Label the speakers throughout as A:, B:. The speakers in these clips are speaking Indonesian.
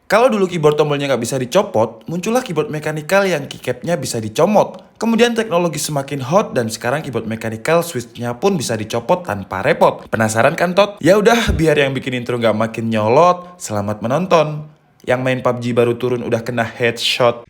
A: Kalau dulu keyboard tombolnya nggak bisa dicopot, muncullah keyboard mekanikal yang keycapnya bisa dicomot. Kemudian teknologi semakin hot dan sekarang keyboard mekanikal switchnya pun bisa dicopot tanpa repot. Penasaran kan Tot? Ya udah, biar yang bikin intro nggak makin nyolot, selamat menonton. Yang main PUBG baru turun udah kena headshot.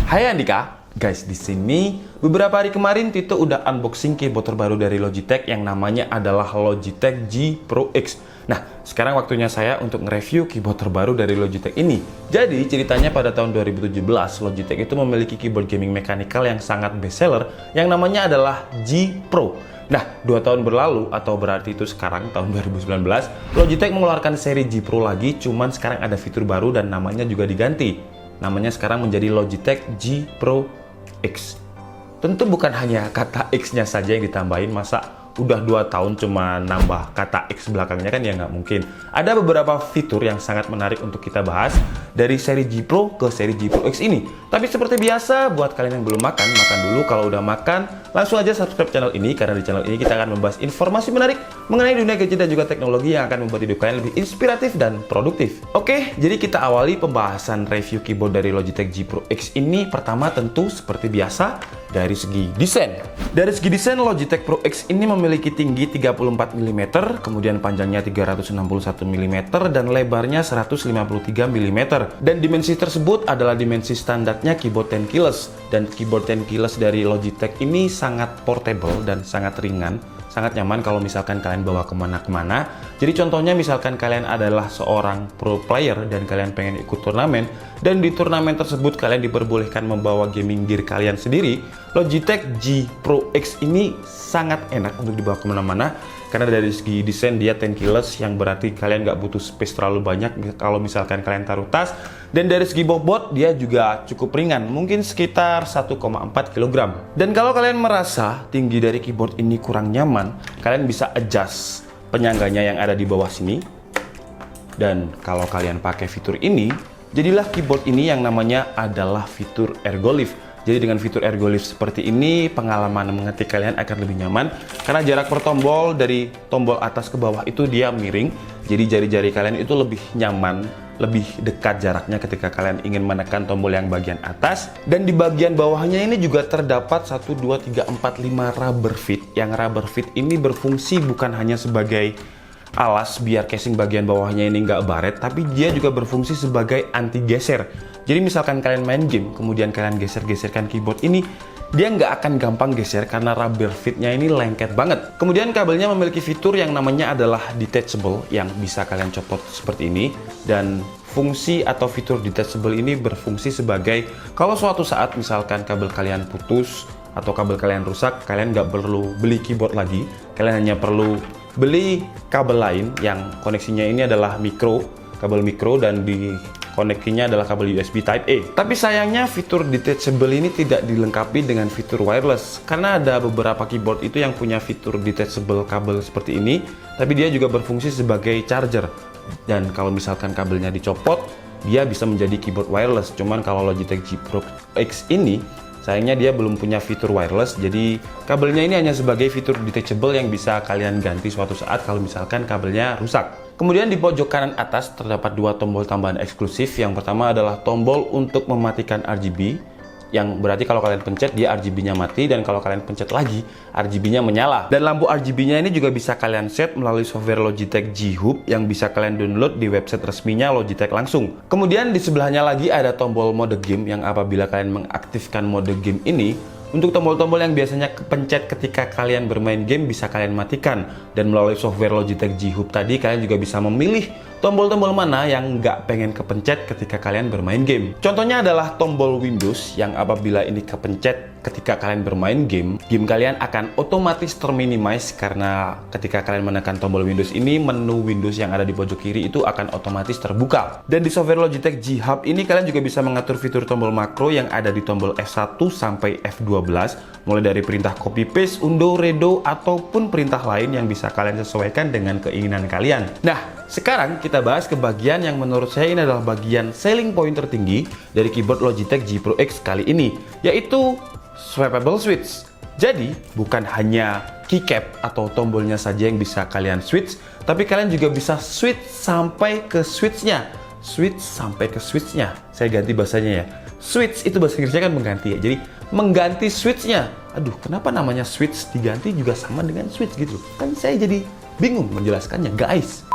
A: Hai Andika, guys, di sini beberapa hari kemarin Tito udah unboxing keyboard terbaru dari Logitech yang namanya adalah Logitech G Pro X. Nah, sekarang waktunya saya untuk nge-review keyboard terbaru dari Logitech ini. Jadi, ceritanya pada tahun 2017, Logitech itu memiliki keyboard gaming mechanical yang sangat bestseller yang namanya adalah G Pro. Nah, 2 tahun berlalu, atau berarti itu sekarang, tahun 2019, Logitech mengeluarkan seri G Pro lagi, cuman sekarang ada fitur baru dan namanya juga diganti. Namanya sekarang menjadi Logitech G Pro X. Tentu bukan hanya kata X-nya saja yang ditambahin, masa udah 2 tahun cuma nambah kata X belakangnya kan ya nggak mungkin. Ada beberapa fitur yang sangat menarik untuk kita bahas dari seri G Pro ke seri G Pro X ini. Tapi seperti biasa, buat kalian yang belum makan, makan dulu. Kalau udah makan, langsung aja subscribe channel ini, karena di channel ini kita akan membahas informasi menarik mengenai dunia gadget dan juga teknologi yang akan membuat hidup kalian lebih inspiratif dan produktif. Oke, jadi kita awali pembahasan review keyboard dari Logitech G Pro X ini. Pertama tentu seperti biasa dari segi desain. Dari segi desain, Logitech Pro X ini memiliki tinggi 34 mm, kemudian panjangnya 361 mm, dan lebarnya 153 mm. Dan dimensi tersebut adalah dimensi standarnya keyboard 10 keyless. Dan keyboard 10 keyless dari Logitech ini sangat portable dan sangat ringan, sangat nyaman kalau misalkan kalian bawa kemana-kemana. Jadi contohnya misalkan kalian adalah seorang pro player dan kalian pengen ikut turnamen, dan di turnamen tersebut kalian diperbolehkan membawa gaming gear kalian sendiri, Logitech G Pro X ini sangat enak untuk dibawa kemana-mana. Karena dari segi desain dia 10 keyless, yang berarti kalian nggak butuh space terlalu banyak kalau misalkan kalian taruh tas. Dan dari segi bobot dia juga cukup ringan, mungkin sekitar 1,4 kg. Dan kalau kalian merasa tinggi dari keyboard ini kurang nyaman, kalian bisa adjust penyangganya yang ada di bawah sini. Dan kalau kalian pakai fitur ini, jadilah keyboard ini yang namanya adalah fitur ergolift. Jadi dengan fitur ergolift seperti ini, pengalaman mengetik kalian akan lebih nyaman karena jarak per tombol dari tombol atas ke bawah itu dia miring. Jadi jari-jari kalian itu lebih nyaman, lebih dekat jaraknya ketika kalian ingin menekan tombol yang bagian atas. Dan di bagian bawahnya ini juga terdapat 1, 2, 3, 4, 5 rubber feet. Yang rubber feet ini berfungsi bukan hanya sebagai alas biar casing bagian bawahnya ini nggak baret, tapi dia juga berfungsi sebagai anti geser. Jadi misalkan kalian main game, kemudian kalian geser-geserkan keyboard ini, dia nggak akan gampang geser karena rubber feet-nya ini lengket banget. Kemudian kabelnya memiliki fitur yang namanya adalah detachable, yang bisa kalian copot seperti ini. Dan fungsi atau fitur detachable ini berfungsi sebagai kalau suatu saat misalkan kabel kalian putus atau kabel kalian rusak, kalian nggak perlu beli keyboard lagi. Kalian hanya perlu beli kabel lain yang koneksinya ini adalah kabel mikro, dan di koneksinya adalah kabel USB Type A. Tapi sayangnya fitur detachable ini tidak dilengkapi dengan fitur wireless, karena ada beberapa keyboard itu yang punya fitur detachable kabel seperti ini, tapi dia juga berfungsi sebagai charger. Dan kalau misalkan kabelnya dicopot, dia bisa menjadi keyboard wireless. Cuman kalau Logitech G Pro X ini, sayangnya dia belum punya fitur wireless, jadi kabelnya ini hanya sebagai fitur detachable yang bisa kalian ganti suatu saat kalau misalkan kabelnya rusak. Kemudian di pojok kanan atas terdapat 2 tombol tambahan eksklusif. Yang pertama adalah tombol untuk mematikan RGB, yang berarti kalau kalian pencet dia RGB-nya mati, dan kalau kalian pencet lagi RGB-nya menyala. Dan lampu RGB-nya ini juga bisa kalian set melalui software Logitech G Hub yang bisa kalian download di website resminya Logitech langsung. Kemudian di sebelahnya lagi ada tombol mode game, yang apabila kalian mengaktifkan mode game ini, untuk tombol-tombol yang biasanya kepencet ketika kalian bermain game bisa kalian matikan. Dan melalui software Logitech G Hub tadi, kalian juga bisa memilih tombol-tombol mana yang nggak pengen kepencet ketika kalian bermain game. Contohnya adalah tombol Windows, yang apabila ini kepencet ketika kalian bermain game, kalian akan otomatis terminimize, karena ketika kalian menekan tombol Windows ini, menu Windows yang ada di pojok kiri itu akan otomatis terbuka. Dan di software Logitech G Hub ini kalian juga bisa mengatur fitur tombol makro yang ada di tombol F1 sampai F12, mulai dari perintah copy paste, undo, redo, ataupun perintah lain yang bisa kalian sesuaikan dengan keinginan kalian. Nah, sekarang kita bahas ke bagian yang menurut saya ini adalah bagian selling point tertinggi dari keyboard Logitech G Pro X kali ini, yaitu swappable switch. Jadi, bukan hanya keycap atau tombolnya saja yang bisa kalian switch, tapi kalian juga bisa switch sampai ke switch-nya. Switch sampai ke switch-nya. Saya ganti bahasanya ya. Switch itu bahasa Inggrisnya kan mengganti ya. Jadi, mengganti switch-nya. Aduh, kenapa namanya switch diganti juga sama dengan switch gitu? Kan saya jadi bingung menjelaskannya, guys.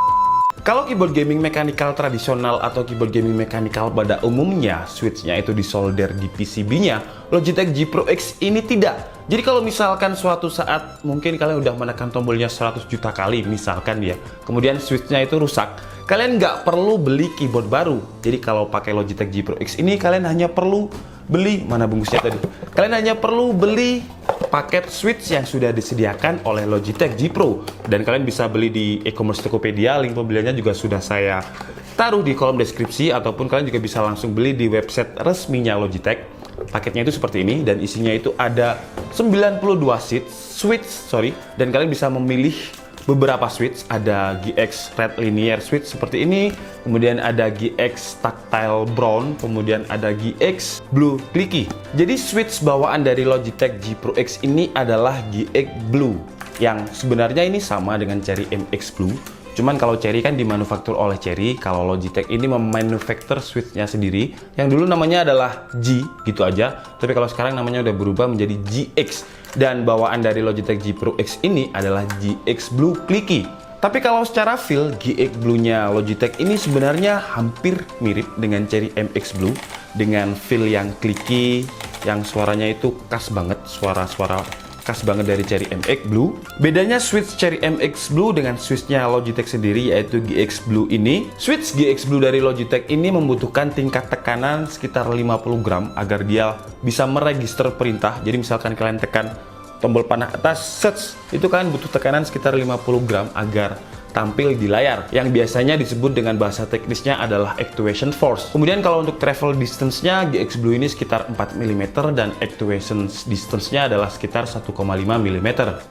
A: Kalau keyboard gaming mechanical tradisional atau keyboard gaming mechanical pada umumnya, switch-nya itu disolder di PCB-nya, Logitech G Pro X ini tidak. Jadi kalau misalkan suatu saat mungkin kalian udah menekan tombolnya 100 juta kali misalkan ya, kemudian switch-nya itu rusak, kalian nggak perlu beli keyboard baru. Jadi kalau pakai Logitech G Pro X ini kalian hanya perlu beli, mana bungkusnya tadi? Kalian hanya perlu beli paket switch yang sudah disediakan oleh Logitech G Pro, dan kalian bisa beli di e-commerce Tokopedia. Link pembeliannya juga sudah saya taruh di kolom deskripsi, ataupun kalian juga bisa langsung beli di website resminya Logitech. Paketnya itu seperti ini, dan isinya itu ada 92 switch, dan kalian bisa memilih beberapa switch. Ada GX Red Linear Switch seperti ini, kemudian ada GX Tactile Brown, kemudian ada GX Blue Clicky. Jadi switch bawaan dari Logitech G Pro X ini adalah GX Blue, yang sebenarnya ini sama dengan Cherry MX Blue. Cuman kalau Cherry kan dimanufaktur oleh Cherry, kalau Logitech ini memanufaktur switch-nya sendiri, yang dulu namanya adalah G, gitu aja. Tapi kalau sekarang namanya udah berubah menjadi GX. Dan bawaan dari Logitech G Pro X ini adalah GX Blue Clicky. Tapi kalau secara feel, GX Blue-nya Logitech ini sebenarnya hampir mirip dengan Cherry MX Blue, dengan feel yang clicky, yang suaranya itu khas banget, suara-suara khas banget dari Cherry MX Blue. Bedanya switch Cherry MX Blue dengan switchnya Logitech sendiri, yaitu GX Blue ini. Switch GX Blue dari Logitech ini membutuhkan tingkat tekanan sekitar 50 gram agar dia bisa meregister perintah. Jadi misalkan kalian tekan tombol panah atas, search, itu kalian butuh tekanan sekitar 50 gram agar tampil di layar, yang biasanya disebut dengan bahasa teknisnya adalah actuation force. Kemudian kalau untuk travel distance-nya, GX Blue ini sekitar 4 mm dan actuation distance-nya adalah sekitar 1,5 mm.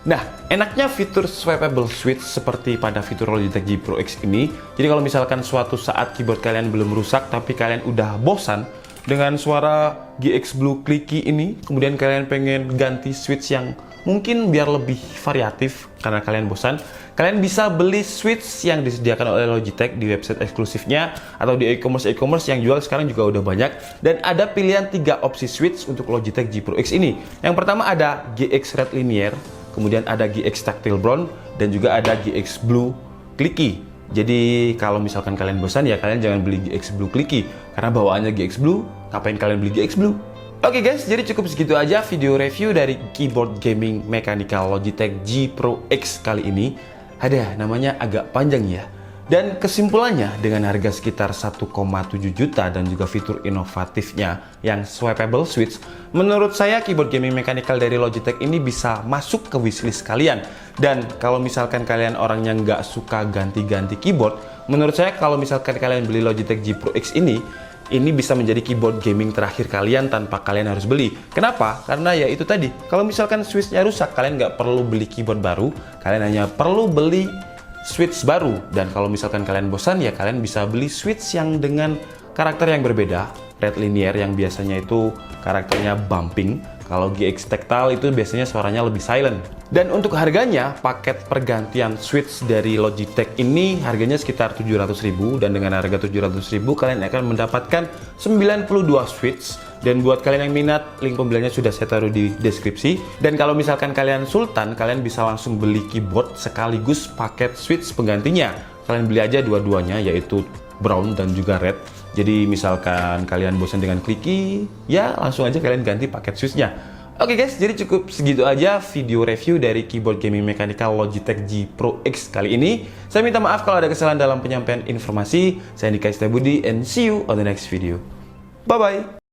A: Nah, enaknya fitur swappable switch seperti pada fitur Logitech G Pro X ini, jadi kalau misalkan suatu saat keyboard kalian belum rusak tapi kalian udah bosan dengan suara GX Blue Clicky ini, kemudian kalian pengen ganti switch yang mungkin biar lebih variatif karena kalian bosan, kalian bisa beli switch yang disediakan oleh Logitech di website eksklusifnya atau di e-commerce yang jual sekarang juga udah banyak. Dan ada pilihan 3 opsi switch untuk Logitech G Pro X ini. Yang pertama ada GX Red Linear, kemudian ada GX Tactile Brown, dan juga ada GX Blue Clicky. Jadi kalau misalkan kalian bosan ya kalian jangan beli GX Blue Clicky, karena bawaannya GX Blue, ngapain kalian beli GX Blue? Oke guys, jadi cukup segitu aja video review dari keyboard gaming mechanical Logitech G Pro X kali ini. Ada namanya agak panjang ya. Dan kesimpulannya, dengan harga sekitar 1,7 juta dan juga fitur inovatifnya yang swappable switch, menurut saya keyboard gaming mechanical dari Logitech ini bisa masuk ke wishlist kalian. Dan kalau misalkan kalian orang yang nggak suka ganti-ganti keyboard, menurut saya kalau misalkan kalian beli Logitech G Pro X ini bisa menjadi keyboard gaming terakhir kalian tanpa kalian harus beli. Kenapa? Karena ya itu tadi, kalau misalkan switch-nya rusak, kalian nggak perlu beli keyboard baru, kalian hanya perlu beli switch baru. Dan kalau misalkan kalian bosan, ya kalian bisa beli switch yang dengan karakter yang berbeda. Red Linear yang biasanya itu karakternya bumping, kalau GX Tactile itu biasanya suaranya lebih silent. Dan untuk harganya, paket pergantian switch dari Logitech ini harganya sekitar 700.000, dan dengan harga 700.000 kalian akan mendapatkan 92 switch. Dan buat kalian yang minat, link pembeliannya sudah saya taruh di deskripsi. Dan kalau misalkan kalian sultan, kalian bisa langsung beli keyboard sekaligus paket switch penggantinya. Kalian beli aja dua-duanya, yaitu brown dan juga red. Jadi misalkan kalian bosan dengan clicky, ya langsung aja kalian ganti paket switchnya. Oke guys, jadi cukup segitu aja video review dari keyboard gaming mechanical Logitech G Pro X kali ini. Saya minta maaf kalau ada kesalahan dalam penyampaian informasi. Saya Andika Setiabudi and see you on the next video. Bye-bye!